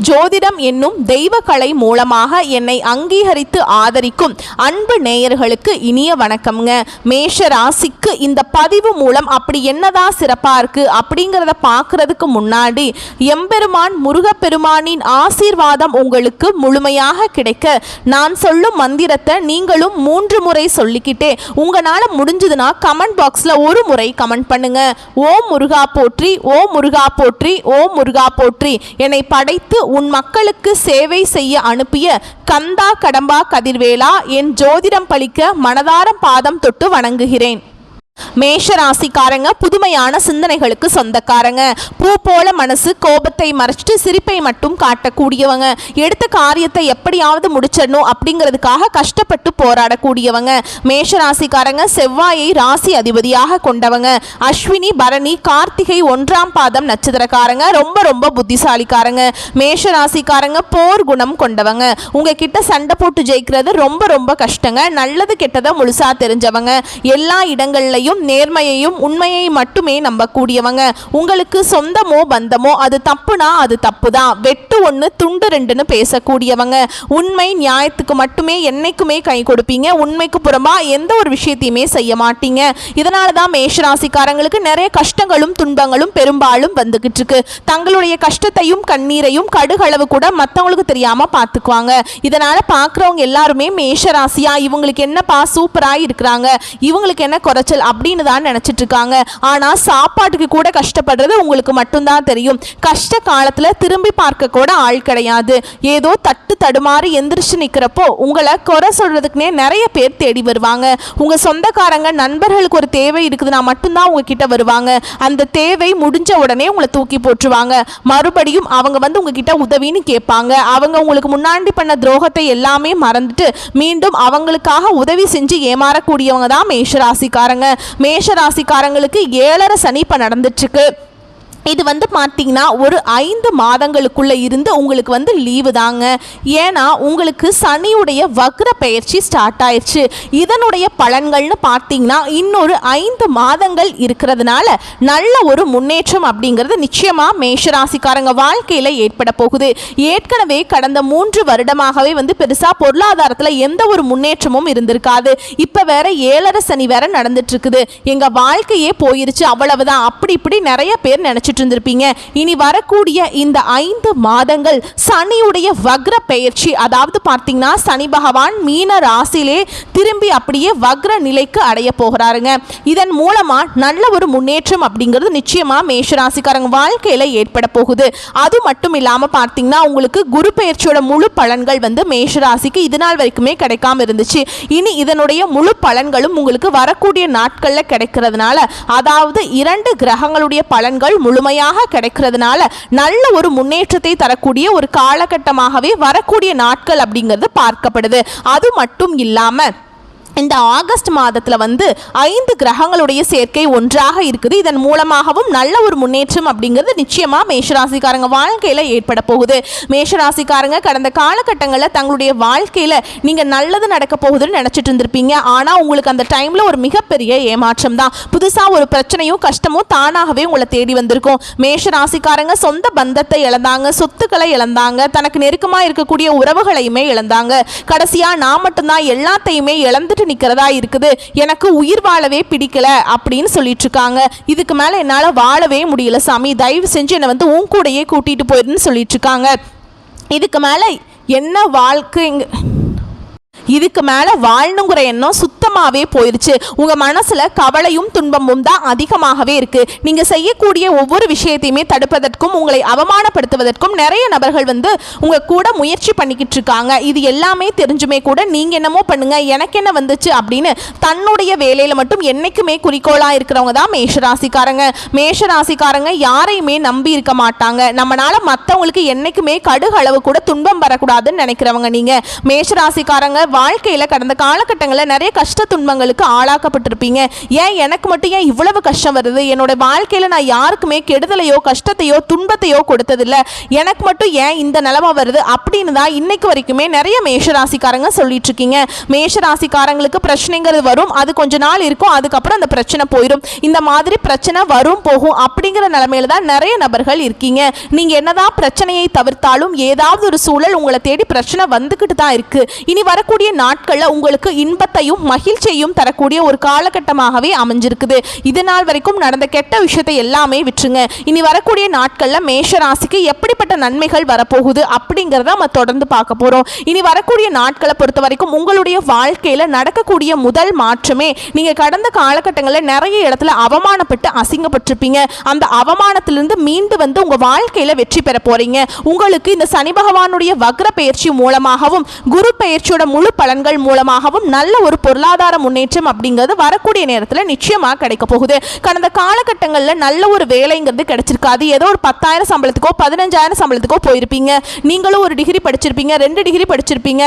ஜோதிடம் என்னும் தெய்வ கலை மூலமாக என்னை அங்கீகரித்து ஆதரிக்கும் அன்பு நேயர்களுக்கு இனிய வணக்கம்ங்க. மேஷ ராசிக்கு இந்த பதிவு மூலம் அப்படி என்னதான் சிறப்பாக இருக்குது அப்படிங்கிறத பார்க்கறதுக்கு முன்னாடி எம்பெருமான் முருகப்பெருமானின் ஆசீர்வாதம் உங்களுக்கு முழுமையாக கிடைக்க நான் சொல்லும் மந்திரத்தை நீங்களும் 3 முறை சொல்லிக்கிட்டே உங்களால் முடிஞ்சதுன்னா கமெண்ட் பாக்ஸில் ஒரு முறை கமெண்ட் பண்ணுங்க. ஓம் முருகா போற்றி, ஓம் முருகா போற்றி, ஓம் முருகா போற்றி. என்னை படைத்து உன் மக்களுக்கு சேவை செய்ய அனுப்பிய கந்தா கடம்பா கதிர்வேலா, என் ஜோதிடம் பழிக்க மனதாரம் பாதம் தொட்டு வணங்குகிறேன். மேஷ ராசிக்காரங்க புதுமையான சிந்தனைகளுக்கு சொந்தக்காரங்க. பூ போல மனசு கோபத்தை மறைச்சிட்டு சிரிப்பை மட்டும் காட்டக்கூடியவங்க. எடுத்த காரியத்தை எப்படியாவது முடிச்சிடணும் அப்படிங்கிறதுக்காக கஷ்டப்பட்டு போராடக்கூடியவங்க. மேஷ ராசிக்காரங்க செவ்வாயை ராசி அதிபதியாக கொண்டவங்க. அஸ்வினி பரணி கார்த்திகை 1ஆம் பாதம் நட்சத்திரக்காரங்க. ரொம்ப ரொம்ப புத்திசாலிக்காரங்க. மேஷ ராசிக்காரங்க போர் குணம் கொண்டவங்க. உங்ககிட்ட சண்டை போட்டு ஜெயிக்கிறது ரொம்ப ரொம்ப கஷ்டங்க. நல்லது கெட்டதை முழுசா தெரிஞ்சவங்க. எல்லா இடங்கள்லையும் நேர்மையையும் உண்மையை மட்டுமே நம்பக்கூடியவங்க. உங்களுக்கு சொந்தமோ பந்தமோ அது தப்புனா அது தப்புதான், வெட்டு 1 துண்டு 2ன்னு பேசக்கூடியவங்க. உண்மை நியாயத்துக்கு மட்டுமே என்னைக்குமே கை கொடுப்பீங்க. உண்மைக்கு புறமா எந்த ஒரு விஷயத்தையுமே செய்ய மாட்டீங்க. இதனால தான் மேஷராசிக்காரங்களுக்கு நிறைய கஷ்டங்களும் துன்பங்களும் பெரும்பாலும் வந்துகிட்டு இருக்கு. தங்களுடைய கஷ்டத்தையும் கண்ணீரையும் கடுகளவு கூட மற்றவங்களுக்கு தெரியாம பார்த்துக்குவாங்க. இதனால பார்க்குறவங்க எல்லாருமே மேஷராசியா இவங்களுக்கு என்னப்பா சூப்பராக இருக்கிறாங்க, இவங்களுக்கு என்ன குறைச்சல் அப்படின்னு தான் நினைச்சிட்டு இருக்காங்க. ஆனா சாப்பாட்டுக்கு கூட கஷ்டப்படுறது உங்களுக்கு மட்டும்தான் தெரியும். கஷ்ட காலத்துல திரும்பி பார்க்க கூட ஆள் கிடையாது. ஏதோ தட்டு தடுமாறி எந்திரிச்சு நிக்கிறப்போ உங்களை குறை சொல்றதுக்குனே நிறைய பேர் தேடி வருவாங்க. உங்க சொந்தக்காரங்க நண்பர்களுக்கு ஒரு தேவை இருக்குதுன்னா மட்டும்தான் உங்ககிட்ட வருவாங்க. அந்த தேவை முடிஞ்ச உடனே உங்களை தூக்கி போட்டுருவாங்க. மறுபடியும் அவங்க வந்து உங்ககிட்ட உதவின்னு கேட்பாங்க. அவங்க உங்களுக்கு முன்னாடி பண்ண துரோகத்தை எல்லாமே மறந்துட்டு மீண்டும் அவங்களுக்காக உதவி செஞ்சு ஏமாறக்கூடியவங்க தான் மேஷராசிக்காரங்க. மேஷராசிக்காரங்களுக்கு 7.5 சனி இப்ப நடந்துட்டு இருக்கு. இது வந்து பார்த்தீங்கன்னா ஒரு 5 மாதங்களுக்குள்ள இருந்து உங்களுக்கு வந்து லீவு தாங்க. ஏன்னா உங்களுக்கு சனியுடைய வக்ர பயிற்சி ஸ்டார்ட் ஆயிடுச்சு. இதனுடைய பலன்கள்னு பார்த்தீங்கன்னா இன்னொரு 5 மாதங்கள் இருக்கிறதுனால நல்ல ஒரு முன்னேற்றம் அப்படிங்கிறது நிச்சயமாக மேஷராசிக்காரங்க வாழ்க்கையில் ஏற்பட போகுது. ஏற்கனவே கடந்த 3 வருடமாகவே வந்து பெருசாக பொருளாதாரத்தில் எந்த ஒரு முன்னேற்றமும் இருந்திருக்காது. இப்போ வேற 7.5 சனி வேற நடந்துட்டு இருக்குது. எங்கள் வாழ்க்கையே போயிருச்சு அவ்வளவுதான் அப்படி இப்படி நிறைய பேர் நினைச்சிட்டு இருந்திருப்பீங்க. இனி வரக்கூடிய இந்த 5 மாதங்கள் சனியுடைய வக்ர பெயர்ச்சி, அதாவது பார்த்தீங்கன்னா சனி பகவான் மீன ராசியிலே திரும்பி அப்படியே வக்ர நிலைக்கு அடைய போகிறாருங்க. இதன் மூலமா நல்ல ஒரு முன்னேற்றம் அப்படிங்கிறது நிச்சயமா மேஷராசிக்காரங்க வாழ்க்கையில ஏற்பட போகுது. அது மட்டும் இல்லாம பார்த்தீங்கன்னா உங்களுக்கு குரு பெயர்ச்சியோட முழு பலன்கள் வந்து மேஷராசிக்கு இது நாள் வரைக்குமே கிடைக்காம இருந்துச்சு. இனி இதனுடைய முழு பலன்களும் உங்களுக்கு வரக்கூடிய நாட்கள்ல கிடைக்கிறதுனால, அதாவது 2 கிரகங்களுடைய பலன்கள் முழுமையாக கிடைக்கிறதுனால நல்ல ஒரு முன்னேற்றத்தை தரக்கூடிய ஒரு காலகட்டமாகவே வரக்கூடிய நாட்கள் அப்படிங்கிறது பார்க்கப்படுது. அது மட்டும் இல்லாம இந்த ஆகஸ்ட் மாதத்தில் வந்து 5 கிரகங்களுடைய சேர்க்கை ஒன்றாக இருக்குது. இதன் மூலமாகவும் நல்ல ஒரு முன்னேற்றம் அப்படிங்கிறது நிச்சயமாக மேஷராசிக்காரங்க வாழ்க்கையில் ஏற்பட போகுது. மேஷராசிக்காரங்க கடந்த காலகட்டங்களில் தங்களுடைய வாழ்க்கையில் நீங்கள் நல்லது நடக்க போகுதுன்னு நினச்சிட்டு இருந்திருப்பீங்க. ஆனால் உங்களுக்கு அந்த டைமில் ஒரு மிகப்பெரிய ஏமாற்றம் தான். புதுசாக ஒரு பிரச்சனையும் கஷ்டமும் தானாகவே உங்களை தேடி வந்திருக்கும். மேஷராசிக்காரங்க சொந்த பந்தத்தை இழந்தாங்க, சொத்துக்களை இழந்தாங்க, தனக்கு நெருக்கமாக இருக்கக்கூடிய உறவுகளையுமே இழந்தாங்க. கடைசியாக நான் மட்டும்தான் எல்லாத்தையுமே இழந்துட்டு நிக்கிறதா இருக்குது, எனக்கு உயிர் வாழவே பிடிக்கல அப்படின்னு சொல்லிட்டு இருக்காங்க. இதுக்கு மேல என்னால வாழவே முடியல சாமி, தயவு செஞ்சு என்னை வந்து உன் கூடயே கூட்டிட்டு போயிருன்னு சொல்லிட்டு இருக்காங்க. இதுக்கு மேல என்ன வாழ்க்கை, இதுக்கு மேலே வாழணுங்கிற எண்ணம் சுத்தமாகவே போயிடுச்சு. உங்கள் மனசில் கவலையும் துன்பமும் தான் அதிகமாகவே இருக்குது. நீங்கள் செய்யக்கூடிய ஒவ்வொரு விஷயத்தையுமே தடுப்பதற்கும் உங்களை அவமானப்படுத்துவதற்கும் நிறைய நபர்கள் வந்து உங்கள் கூட முயற்சி பண்ணிக்கிட்டு இருக்காங்க. இது எல்லாமே தெரிஞ்சுமே கூட நீங்கள் என்னமோ பண்ணுங்க எனக்கு என்ன வந்துச்சு அப்படின்னு தன்னுடைய வேலையில் மட்டும் என்றைக்குமே குறிக்கோளாக இருக்கிறவங்க தான் மேஷராசிக்காரங்க. மேஷராசிக்காரங்க யாரையுமே நம்பி இருக்க மாட்டாங்க. நம்மளால மற்றவங்களுக்கு என்றைக்குமே கடுகளவு கூட துன்பம் வரக்கூடாதுன்னு நினைக்கிறவங்க நீங்கள். மேஷராசிக்காரங்க வாழ்க்கையில் கடந்த காலகட்டங்களில் நிறைய கஷ்ட துன்பங்களுக்கு ஆளாக்கப்பட்டிருப்பீங்க. ஏன் எனக்கு மட்டும் ஏன் இவ்வளவு கஷ்டம் வருது, என்னோட வாழ்க்கையில் நான் யாருக்குமே கெடுதலையோ கஷ்டத்தையோ துன்பத்தையோ கொடுத்ததில்லை, எனக்கு மட்டும் ஏன் இந்த நிலைமை வருது அப்படின்னு தான் இன்னைக்கு வரைக்குமே நிறைய மேஷராசிக்காரங்க சொல்லிட்டு இருக்கீங்க. மேஷராசிக்காரங்களுக்கு பிரச்சனைங்கிறது வரும், அது கொஞ்ச நாள் இருக்கும், அதுக்கப்புறம் அந்த பிரச்சனை போயிடும். இந்த மாதிரி பிரச்சனை வரும் போகும் அப்படிங்கிற நிலைமையில தான் நிறைய நபர்கள் இருக்கீங்க. நீங்க என்னதான் பிரச்சனையை தவிர்த்தாலும் ஏதாவது ஒரு சூழல் உங்களை தேடி பிரச்சனை வந்துகிட்டு தான் இருக்கு. இனி வரக்கூடிய நாட்கள்ல உங்களுக்கு இன்பத்தையும் மகிழ்ச்சியையும் தரக்கூடிய ஒரு காலகட்டமாகவே அமைஞ்சிருக்குது. இது நாள் வரைக்கும் நடந்த கெட்ட விஷயத்தை எல்லாமே விட்டுருங்க. இனி வரக்கூடிய நாட்கள்ல மேஷ ராசிக்கு எப்படிப்பட்ட நன்மைகள் வரப்போகுது அப்படிங்கிறத நம்ம தொடர்ந்து பார்க்க போறோம். இனி வரக்கூடிய நாட்களை பொறுத்த வரைக்கும் உங்களுடைய வாழ்க்கையில நடக்கக்கூடிய முதல் மாற்றமே, நீங்க கடந்த காலகட்டங்களில் நிறைய இடத்துல அவமானப்பட்டு அசிங்கப்பட்டிருப்பீங்க. அந்த அவமானத்திலிருந்து மீண்டு வந்து உங்க வாழ்க்கையில வெற்றி பெற போறீங்க. உங்களுக்கு இந்த சனி பகவானுடைய வக்ர பயிற்சி மூலமாகவும் குரு பயிற்சியோட முழு பலன்கள் மூலமாகவும் நல்ல ஒரு பொருளாதார முன்னேற்றம் அப்படிங்கிறது வரக்கூடிய நேரத்தில் நிச்சயமாக கிடைக்க போகுது. கடந்த காலகட்டங்களில் நல்ல ஒரு வேலைங்கிறது கிடைச்சிருக்காது. ஏதோ ஒரு 10,000 சம்பளத்துக்கோ 15,000 சம்பளத்துக்கோ போயிருப்பீங்க. நீங்களும் ஒரு டிகிரி படிச்சிருப்பீங்க, 2 டிகிரி படிச்சிருப்பீங்க,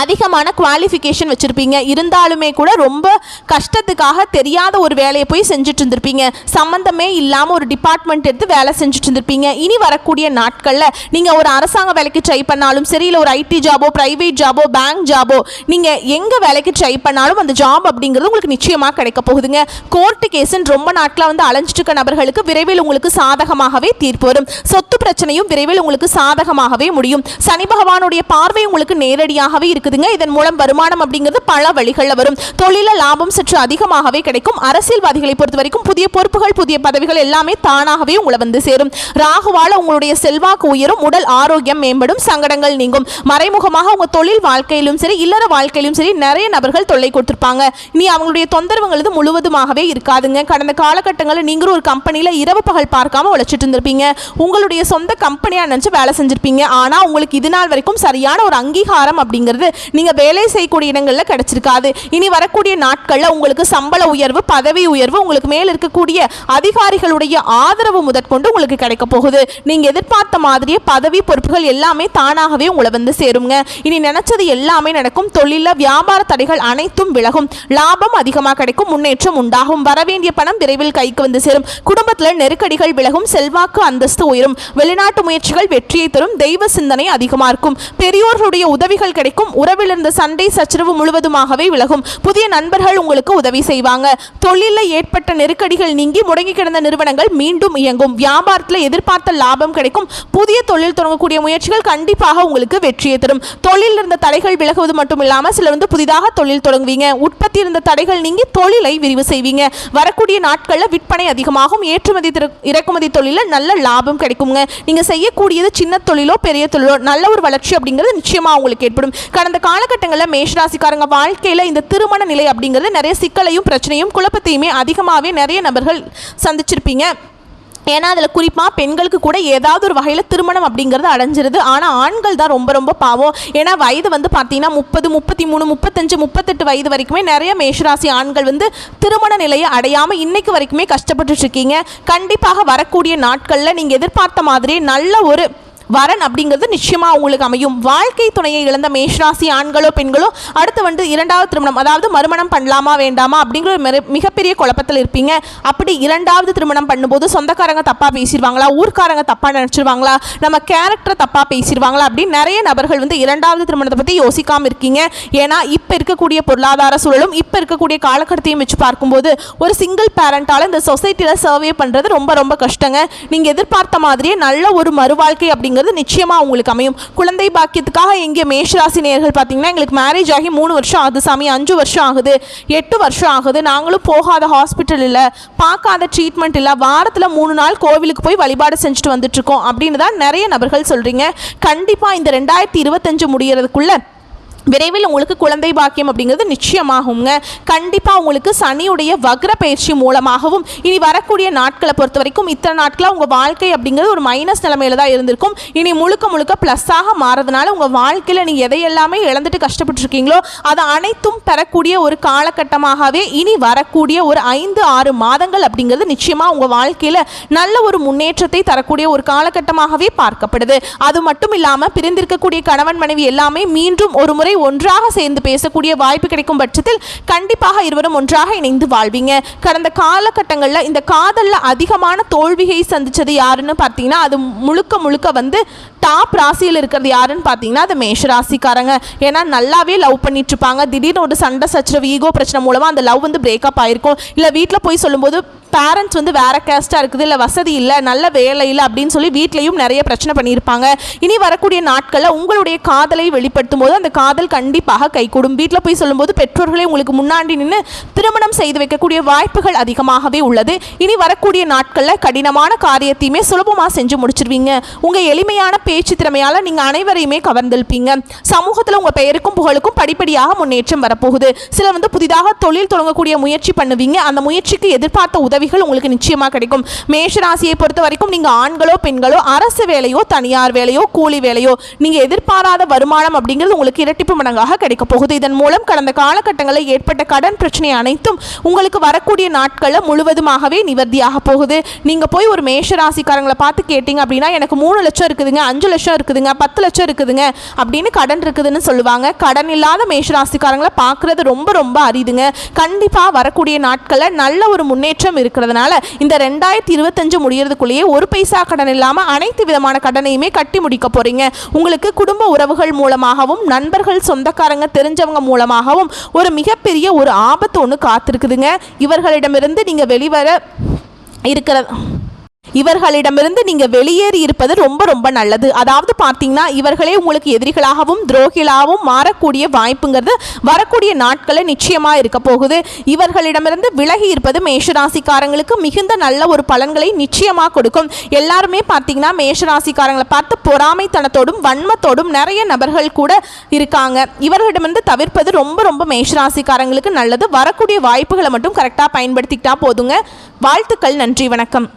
அதிகமான குவாலிஃபிகேஷன் வச்சுருப்பீங்க. இருந்தாலுமே கூட ரொம்ப கஷ்டத்துக்காக தெரியாத ஒரு வேலையை போய் செஞ்சுட்டு இருந்திருப்பீங்க. சம்மந்தமே இல்லாமல் ஒரு டிபார்ட்மெண்ட் எடுத்து வேலை செஞ்சுட்டு இருந்திருப்பீங்க. இனி வரக்கூடிய நாட்களில் நீங்கள் ஒரு அரசாங்க வேலைக்கு ட்ரை பண்ணாலும் சரி, இல்லை ஒரு ஐடி ஜாபோ, ப்ரைவேட் ஜாபோ, பேங்க் ஜாபோ, நீங்கள் எங்கே வேலைக்கு ட்ரை பண்ணாலும் அந்த ஜாப் அப்படிங்கிறது உங்களுக்கு நிச்சயமாக கிடைக்க போகுதுங்க. கோர்ட்டு கேஸுன்னு ரொம்ப நாட்களாக வந்து அலைஞ்சிட்டு இருக்க நபர்களுக்கு விரைவில் உங்களுக்கு சாதகமாகவே தீர்ப்பு வரும். சொத்து பிரச்சனையும் விரைவில் உங்களுக்கு சாதகமாகவே முடியும். சனி பகவானுடைய பார்வை உங்களுக்கு நேரடியாகவே இருக்குதுங்க. இதன் மூலம் வருமானம் அப்படிங்கிறது பல வழிகளில் வரும். தொழில லாபம் சற்று அதிகமாகவே கிடைக்கும். அரசியல்வாதிகளை பொறுத்த வரைக்கும் புதிய பொறுப்புகள், புதிய பதவிகள் எல்லாமே தானாகவே உங்களை வந்து சேரும். ராகுவால உங்களுடைய செல்வாக்கு உயரும், உடல் ஆரோக்கியம் மேம்படும், சங்கடங்கள் நீங்கும். மறைமுகமாக உங்க தொழில் வாழ்க்கையிலும் சரி, இல்லற வாழ்க்கையிலும் சரி நிறைய நபர்கள் தொல்லை கொடுத்திருப்பாங்க. நீ அவங்களுடைய தொந்தரவுங்கிறது முழுவதுமாகவே இருக்காதுங்க. கடந்த காலகட்டங்களில் நீங்களும் ஒரு கம்பெனியில் இரவு பகல் பார்க்காம உழைச்சிட்டு இருந்திருப்பீங்க. உங்களுடைய சொந்த கம்பெனியா நினைச்சு வேலை செஞ்சிருப்பீங்க. ஆனா உங்களுக்கு இது நாள் வரைக்கும் சரியான ஒரு அங்கீகாரம் அப்படிங்கிறது நீங்க வேலை செய்யக்கூடிய இடங்களில் கிடைச்சிருக்காது. இனி வரக்கூடிய நாட்களில் உங்களுக்கு சம்பள உயர்வு, பதவி உயர்வு, உங்களுக்கு மேல் இருக்கக்கூடிய அதிகாரிகளுடைய ஆதரவு முதற்கொண்டு உங்களுக்கு கிடைக்க போகுது. நீங்க எதிர்பார்த்த மாதிரியே பதவி பொறுப்புகள் எல்லாமே தானாகவே உங்களை வந்து சேருங்க. இனி நினைச்சது எல்லாமே நடக்கும். தொழில வியாபார தடைகள் அனைத்தும் விலகும். லாபம் அதிகமாக கிடைக்கும், முன்னேற்றம் உண்டாகும். வரவேண்டிய பணம் விரைவில் கைக்கு வந்து சேரும். குடும்பத்தில் நெருக்கடிகள் விலகும், செல்வாக்கு அந்தஸ்து உயரும். வெளிநாட்டு முயற்சிகள் வெற்றியை தரும். தெய்வ சிந்தனை அதிகமாக இருக்கும். பெரியோர்களுடைய உதவிகள் கிடைக்கும். உறவில் இருந்த சண்டை சச்சரவு முழுவதுமாகவே விலகும். புதிய நண்பர்கள் உங்களுக்கு உதவி செய்வாங்க. தொழிலில் ஏற்பட்ட நெருக்கடிகள் நீங்கி முடங்கி கிடந்த நிறுவனங்கள் மீண்டும் இயங்கும். வியாபாரத்தில் எதிர்பார்த்த லாபம் கிடைக்கும். புதிய தொழில் தொடங்கக்கூடிய முயற்சிகள் கண்டிப்பாக உங்களுக்கு வெற்றியை தரும். தொழில் இருந்த தடைகள் விலகுவது மட்டும் இல்லாமல் சிலர் வந்து புதிதாக தொழில் தொடங்குவீங்க. உற்பத்தி இருந்த தடைகள் நீங்கி தொழிலை விரிவு செய்வீங்க. வரக்கூடிய நாட்களில் விற்பனை அதிகமாகும். ஏற்றுமதி இறக்குமதி தொழிலில் நல்ல லாபம் கிடைக்குங்க. நீங்க செய்யக்கூடியது சின்ன தொழிலோ பெரிய தொழிலோ நல்ல ஒரு வளர்ச்சி அப்படிங்கிறது நிச்சயமா உங்களுக்கு ஏற்படும். கடந்த காலகட்டங்களில் மேஷராசிக்காரங்க வாழ்க்கையில் இந்த திருமண நிலை அப்படிங்கிறது நிறைய சிக்கலையும் பிரச்சனையும் குழப்பத்தையுமே அதிகமாகவே நிறைய நபர்கள் சந்திச்சிருப்பீங்க. ஏன்னா அதில் குறிப்பாக பெண்களுக்கு கூட ஏதாவது ஒரு வகையில் திருமணம் அப்படிங்கிறது அடைஞ்சிருது. ஆனால் ஆண்கள் தான் ரொம்ப ரொம்ப பாவம். ஏன்னா வயது வந்து பார்த்தீங்கன்னா 30, 33, 35, 38 வயது வரைக்குமே நிறைய மேஷராசி ஆண்கள் வந்து திருமண நிலையை அடையாமல் இன்னைக்கு வரைக்குமே கஷ்டப்பட்டுட்டு இருக்கீங்க. கண்டிப்பாக வரக்கூடிய நாட்களில் நீங்கள் எதிர்பார்த்த மாதிரி நல்ல ஒரு வரன் அப்படிங்கிறது நிச்சயமா உங்களுக்கு அமையும். வாழ்க்கை துணையை இழந்த மேஷராசி ஆண்களோ பெண்களோ அடுத்து வந்து 2வது திருமணம், அதாவது மறுமணம் பண்ணலாமா வேண்டாமா அப்படிங்கிற மிகப்பெரிய குழப்பத்தில் இருப்பீங்க. அப்படி 2வது திருமணம் பண்ணும்போது சொந்தக்காரங்க தப்பா பேசிடுவாங்களா, ஊர்க்காரங்க தப்பா நினைச்சிருவாங்களா, நம்ம கேரக்டர் தப்பா பேசிடுவாங்களா அப்படின்னு நிறைய நபர்கள் வந்து 2வது திருமணத்தை பத்தி யோசிக்காம இருக்கீங்க. ஏன்னா இப்ப இருக்கக்கூடிய பொருளாதார சூழலும் இப்ப இருக்கக்கூடிய காலகட்டத்தையும் வச்சு பார்க்கும்போது ஒரு சிங்கிள் பேரண்டால இந்த சொசைட்டில சர்வே பண்றது ரொம்ப ரொம்ப கஷ்டங்க. நீங்க எதிர்பார்த்த மாதிரியே நல்ல ஒரு மறுவாழ்க்கை அப்படிங்கிறது நிச்சயமா உங்களுக்கு அமையும். குழந்தை பாக்கியத்துக்காக எங்க மேஷராசி நேயர்கள் பார்த்தீங்கன்னா எங்களுக்கு மேரேஜ் ஆகி 3 வருஷம் ஆகுது சாமி, 5 வருஷம் ஆகுது, 8 வருஷம் ஆகுது, நாங்களும் போகாத ஹாஸ்பிட்டல் இல்லை, பார்க்காத ட்ரீட்மெண்ட் இல்லை, வாரத்தில் 3 நாள் கோவிலுக்கு போய் வழிபாடு செஞ்சுட்டு வந்துட்டு இருக்கோம் அப்படின்னு தான் நிறைய நபர்கள் சொல்றீங்க. கண்டிப்பா இந்த 2025 முடியறதுக்குள்ள விரைவில் உங்களுக்கு குழந்தை பாக்கியம் அப்படிங்கிறது நிச்சயமாகுங்க. கண்டிப்பாக உங்களுக்கு சனியுடைய வக்ர பயிற்சி மூலமாகவும் இனி வரக்கூடிய நாட்களை பொறுத்த வரைக்கும் இத்தனை நாட்களாக உங்கள் வாழ்க்கை அப்படிங்கிறது ஒரு மைனஸ் நிலைமையில தான் இருந்திருக்கும். இனி முழுக்க முழுக்க ப்ளஸ்ஸாக மாறதுனால உங்கள் வாழ்க்கையில் நீங்கள் எதையெல்லாமே இழந்துட்டு கஷ்டப்பட்டுருக்கீங்களோ அதை அனைத்தும் பெறக்கூடிய ஒரு காலகட்டமாகவே இனி வரக்கூடிய ஒரு 5-6 மாதங்கள் அப்படிங்கிறது நிச்சயமாக உங்கள் வாழ்க்கையில் நல்ல ஒரு முன்னேற்றத்தை தரக்கூடிய ஒரு காலகட்டமாகவே பார்க்கப்படுது. அது மட்டும் இல்லாமல் பிரிந்திருக்கக்கூடிய கணவன் மனைவி எல்லாமே மீண்டும் ஒரு முறை ஒருமுறை ஒன்றாக சேர்ந்து பேசக்கூடிய வாய்ப்பு கிடைக்கும் பட்சத்தில் கண்டிப்பாக இருவரும் ஒன்றாக இணைந்து வாழ்வீங்க. கடந்த காலகட்டங்களில் இந்த காதலில் அதிகமான தோல்வியை சந்திச்சது யாருன்னு பார்த்தீங்கன்னா அது முழுக்க முழுக்க வந்து டாப் ராசியில் இருக்கிறது யாருன்னு பார்த்தீங்கன்னா அது மேஷ ராசிக்காரங்க. ஏன்னா நல்லாவே லவ் பண்ணிட்டு இருப்பாங்க, திடீர்னு ஒரு சண்டை சச்சரவு ஈகோ பிரச்சனை மூலமாக அந்த லவ் வந்து பிரேக்கப் ஆயிருக்கும். இல்லை வீட்டில் போய் சொல்லும்போது பேரண்ட்ஸ் வந்து வேற கேஸ்டாக இருக்குது, இல்லை வசதி இல்லை, நல்ல வேலை இல்லை அப்படின்னு சொல்லி வீட்லேயும் நிறைய பிரச்சனை பண்ணியிருப்பாங்க. இனி வரக்கூடிய நாட்களில் உங்களுடைய காதலை வெளிப்படுத்தும் போது அந்த காதல் கண்டிப்பாக கைகூடும். வீட்டில் போய் சொல்லும்போது பெற்றோர்களே உங்களுக்கு முன்னாடி நின்று திருமணம் செய்து வைக்கக்கூடிய வாய்ப்புகள் அதிகமாகவே உள்ளது. இனி வரக்கூடிய நாட்களில் கடினமான காரியத்தையுமே சுலபமாக செஞ்சு முடிச்சிருவீங்க. உங்கள் எளிமையான பேச்சு திறமையால் நீங்கள் அனைவரையுமே கவர்ந்திருப்பீங்க. சமூகத்தில் உங்கள் பெயருக்கும் புகழுக்கும் படிப்படியாக முன்னேற்றம் வரப்போகுது. சிலர் வந்து புதிதாக தொழில் தொடங்கக்கூடிய முயற்சி பண்ணுவீங்க. அந்த முயற்சிக்கு எதிர்பார்த்த உதவி உங்களுக்கு நிச்சயமா கிடைக்கும். மேஷ ராசியை பொறுத்த வரைக்கும் நீங்க ஆண்களோ பெண்களோ அரசு வேலையோ தனியார் வேலையோ கூலி வேலையோ நீங்க எதிர்பாராத வருமானம் அப்படிங்கிறது உங்களுக்கு இரட்டிப்பு மடங்காக கிடைக்க போகுது. இதன் மூலம் கடந்த காலகட்டங்களில் ஏற்பட்ட கடன் பிரச்சனை அனைத்தும் உங்களுக்கு வரக்கூடிய நாட்களில் முழுவதுமாகவே நிவர்த்தியாக போகுது. நீங்க போய் ஒரு மேஷ ராசிக்காரங்களை பார்த்து கேட்டீங்க அப்படின்னா எனக்கு 3 லட்சம் இருக்குதுங்க, 5 லட்சம் இருக்குதுங்க, 10 லட்சம் இருக்குதுங்க அப்படின்னு கடன் இருக்குதுன்னு சொல்லுவாங்க. கடன் இல்லாத மேஷ ராசிக்காரங்களை பார்க்கறது ரொம்ப ரொம்ப அரிதுங்க. கண்டிப்பா வரக்கூடிய நாட்களில் நல்ல ஒரு முன்னேற்றம் இருக்கிறதுனால இந்த 2025 முடியறதுக்குள்ளேயே ஒரு பைசா கடன் இல்லாம அனைத்து விதமான கடனையுமே கட்டி முடிக்க போறீங்க. உங்களுக்கு குடும்ப உறவுகள் மூலமாகவும் நண்பர்கள் சொந்தக்காரங்க தெரிஞ்சவங்க மூலமாகவும் ஒரு மிகப்பெரிய ஒரு ஆபத்து ஒன்று காத்திருக்குதுங்க. இவர்களிடமிருந்து நீங்க வெளியேறி இருப்பது ரொம்ப ரொம்ப நல்லது. அதாவது பார்த்தீங்கன்னா இவர்களே உங்களுக்கு எதிரிகளாகவும் துரோகிகளாகவும் மாறக்கூடிய வாய்ப்புங்கிறது வரக்கூடிய நாட்களில் நிச்சயமாக இருக்க போகுது. இவர்களிடமிருந்து விலகி இருப்பது மேஷராசிக்காரங்களுக்கு மிகுந்த நல்ல ஒரு பலன்களை நிச்சயமாக கொடுக்கும். எல்லாருமே பார்த்தீங்கன்னா மேஷராசிக்காரங்களை பார்த்து பொறாமைத்தனத்தோடும் வன்மத்தோடும் நிறைய நபர்கள் கூட இருக்காங்க. இவர்களிடமிருந்து தவிர்ப்பது ரொம்ப ரொம்ப மேஷராசிக்காரங்களுக்கு நல்லது. வரக்கூடிய வாய்ப்புகளை மட்டும் கரெக்டாக பயன்படுத்திக்கிட்டா போதுங்க. வாழ்த்துக்கள். நன்றி, வணக்கம்.